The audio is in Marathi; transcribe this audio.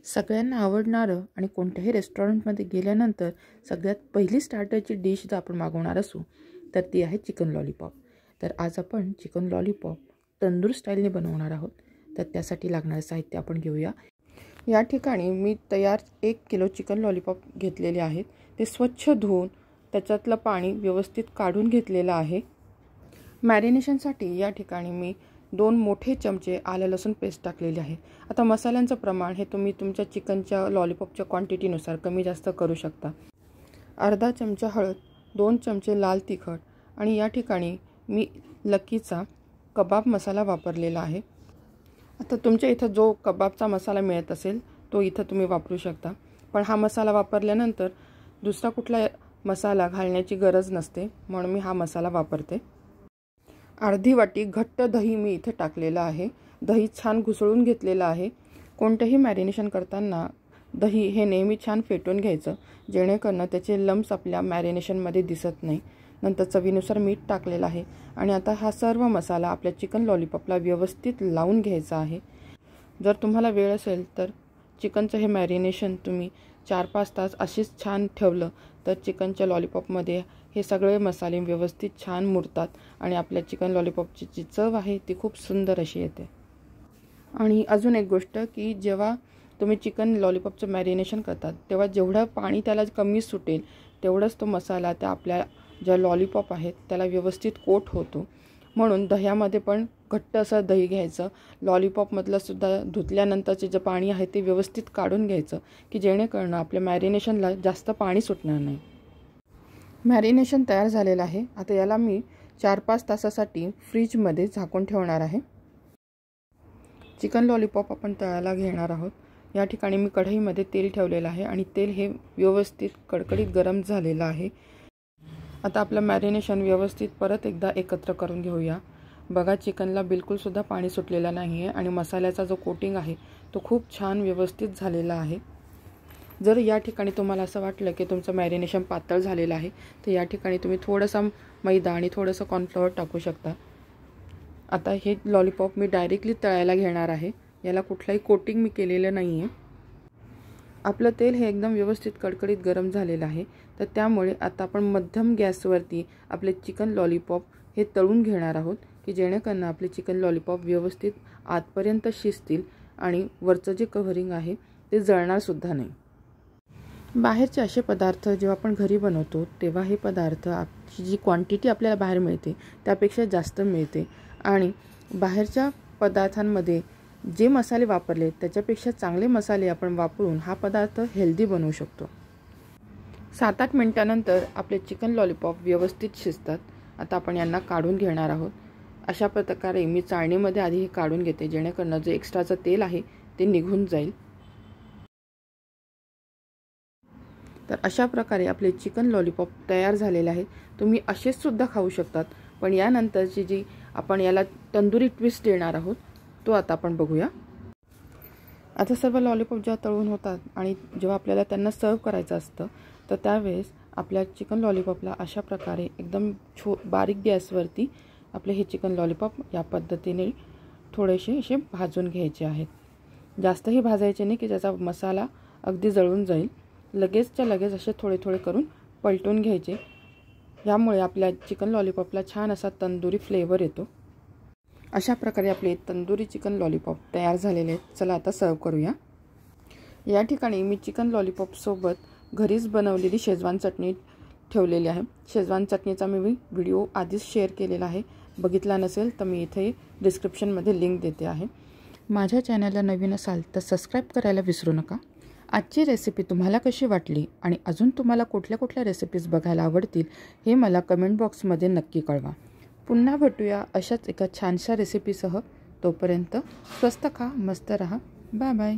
सगळ्यांना आवडणारं आणि कोणत्याही रेस्टॉरंटमध्ये गेल्यानंतर सगळ्यात पहिली स्टार्टरची डिश जर आपण मागवणार असू तर ती आहे चिकन लॉलीपॉप। तर आज आपण चिकन लॉलीपॉप तंदूर स्टाईलने बनवणार आहोत। तर त्यासाठी लागणारे साहित्य आपण घेऊया। या ठिकाणी मी तयार 1 किलो चिकन लॉलीपॉप घेतलेले आहेत। ते स्वच्छ धुवून त्याच्यातलं पाणी व्यवस्थित काढून घेतलेलं आहे। मॅरिनेशनसाठी या ठिकाणी मी 2 मोठे चमचे आलं लसूण पेस्ट टाकलेली आहे। आता मसाल्यांचं प्रमाण हे तुम्ही तुमच्या चिकनच्या लॉलीपॉपच्या क्वांटिटीनुसार कमी जास्त करू शकता। अर्धा चमचा हळद, 2 चमचे लाल तिखट आणि या ठिकाणी मी लकीचा कबाब मसाला वापरलेला आहे। आता तुमच्या इथं जो कबाबचा मसाला मिळत असेल तो इथं तुम्ही वापरू शकता, पण हा मसाला वापरल्यानंतर दुसरा कुठला मसाला घालण्याची गरज नसते, म्हणून मी हा मसाला वापरते। अर्धी वाटी घट्ट दही मी इथे टाकलेलं आहे। दही छान घुसळून घेतलेलं आहे। कोणतेही मॅरिनेशन करताना दही हे नेहमी छान फेटून घ्यायचं, जेणेकरून त्याचे लम्स आपल्या मॅरिनेशनमध्ये दिसत नाही। नंतर चवीनुसार मीठ टाकलेलं आहे आणि आता हा सर्व मसाला आपल्या चिकन लॉलीपॉपला व्यवस्थित लावून घ्यायचा आहे। जर तुम्हाला वेळ असेल तर चिकनचं हे मॅरिनेशन तुम्ही 4-5 तास अशीच छान ठेवलं तर चिकनच्या लॉलीपॉपमध्ये हे सगळे मसाले व्यवस्थित छान मुरतात आणि आपल्या चिकन लॉलीपॉपची जी चव आहे ती खूप सुंदर अशी येते। आणि अजून एक गोष्ट की जेव्हा तुम्ही चिकन लॉलीपॉपचं मॅरिनेशन करतात तेव्हा जेवढं पाणी त्याला कमी सुटेल तेवढंच तो मसाला त्या आपल्या ज्या लॉलीपॉप आहेत त्याला व्यवस्थित कोट होतो। म्हणून दह्यामध्ये पण घट्ट असं दही घ्यायचं। लॉलीपॉपमधलं सुद्धा धुतल्यानंतरचे जे पाणी आहे ते व्यवस्थित काढून घ्यायचं की जेणेकरून आपल्या मॅरिनेशनला जास्त पाणी सुटणार नाही। मॅरिनेशन तयार झालेलं आहे। आता याला मी 4-5 तासासाठी फ्रीजमध्ये झाकून ठेवणार आहे। चिकन लॉलीपॉप आपण तळायला घेणार आहोत। या ठिकाणी मी कढईमध्ये तेल ठेवलेलं आहे आणि तेल हे व्यवस्थित कडकडीत गरम झालेलं आहे। आता आपलं मॅरिनेशन व्यवस्थित परत एकदा एकत्र करून घेऊया। बघा चिकनला बिलकुल सुद्धा पाणी सुटलेलं नाही आहे आणि मसाल्याचा जो कोटिंग आहे तो खूप छान व्यवस्थित झालेला आहे। जर या ठिकाणी तुम्हाला असं वाटलं की तुमचं मॅरिनेशन पातळ झालेलं आहे तर या ठिकाणी तुम्ही थोडासा मैदा आणि थोडंसं कॉर्नफ्लॉवर टाकू शकता। आता हे लॉलीपॉप मी डायरेक्टली तळायला घेणार आहे। याला कुठलाही कोटिंग मी केलेलं नाही आहे। आपलं तेल हे एकदम व्यवस्थित कडकडीत गरम झालेलं आहे, तर त्यामुळे आता आपण मध्यम गॅसवरती आपले चिकन लॉलीपॉप हे तळून घेणार आहोत की जेणेकरून आपले चिकन लॉलीपॉप व्यवस्थित आतपर्यंत शिजतील आणि वरचं जे कव्हरिंग आहे ते जळणार सुद्धा नाही। बाहेरचे असे पदार्थ जेव्हा आपण घरी बनवतो तेव्हा हे पदार्थ जी क्वांटिटी आपल्याला बाहेर मिळते त्यापेक्षा जास्त मिळते आणि बाहेरच्या पदार्थांमध्ये जे मसाले वापरले त्याच्यापेक्षा चांगले मसाले आपण वापरून हा पदार्थ हेल्दी बनवू शकतो। 7-8 मिनिटांनंतर आपले चिकन लॉलीपॉप व्यवस्थित शिजतात। आता आपण यांना काढून घेणार आहोत। अशा प्रकारे मी चाळणीमध्ये आधी हे काढून घेते जेणेकरून जे एक्स्ट्राचं तेल आहे ते निघून जाईल। तर अशा प्रकारे आपले चिकन लॉलीपॉप तयार झालेले आहे। तुम्ही असेच सुद्धा खाऊ शकतात, पण यानंतरची जी आपण याला तंदुरी ट्विस्ट देणार आहोत तो आता आपण बघूया। आता सर्व लॉलीपॉप जेव्हा तळून होतात आणि जेव्हा आपल्याला त्यांना सर्व करायचं असतं तर त्यावेळेस आपल्या चिकन लॉलीपॉपला अशा प्रकारे एकदम बारीक गॅसवरती आपले हे चिकन लॉलीपॉप या पद्धतीने थोडेसे असे भाजून घ्यायचे आहेत। जास्तही भाजायचे नाही की त्याचा मसाला अगदी जळून जाईल। लगेचच्या लगेच असे थोडे थोडे करून पलटून घ्यायचे। यामुळे आपल्या चिकन लॉलीपॉपला छान असा तंदुरी फ्लेवर येतो। अशा प्रकारे आपले तंदुरी चिकन लॉलीपॉप तयार झालेले आहेत। चला आता सर्व करूया। या ठिकाणी मी चिकन लॉलीपॉप सोबत घरीच बनवलेली शेजवान चटणी ठेवलेली आहे। शेजवान चटणीचा मी व्हिडिओ आधीच शेअर केलेला आहे, बघितला नसेल तर मी इथे डिस्क्रिप्शनमध्ये लिंक देते आहे। माझ्या चॅनलला नवीन असाल तर सबस्क्राईब करायला विसरू नका। आजची रेसिपी तुम्हाला कशी वाटली आणि अजून तुम्हाला कुठल्या रेसिपीज बघायला आवडतील हे मला कमेंट बॉक्समध्ये नक्की कळवा। पुन्हा भेटूया अशाच एका छानशा रेसिपीसह। तोपर्यंत स्वस्त खा, मस्त रहा। Bye bye.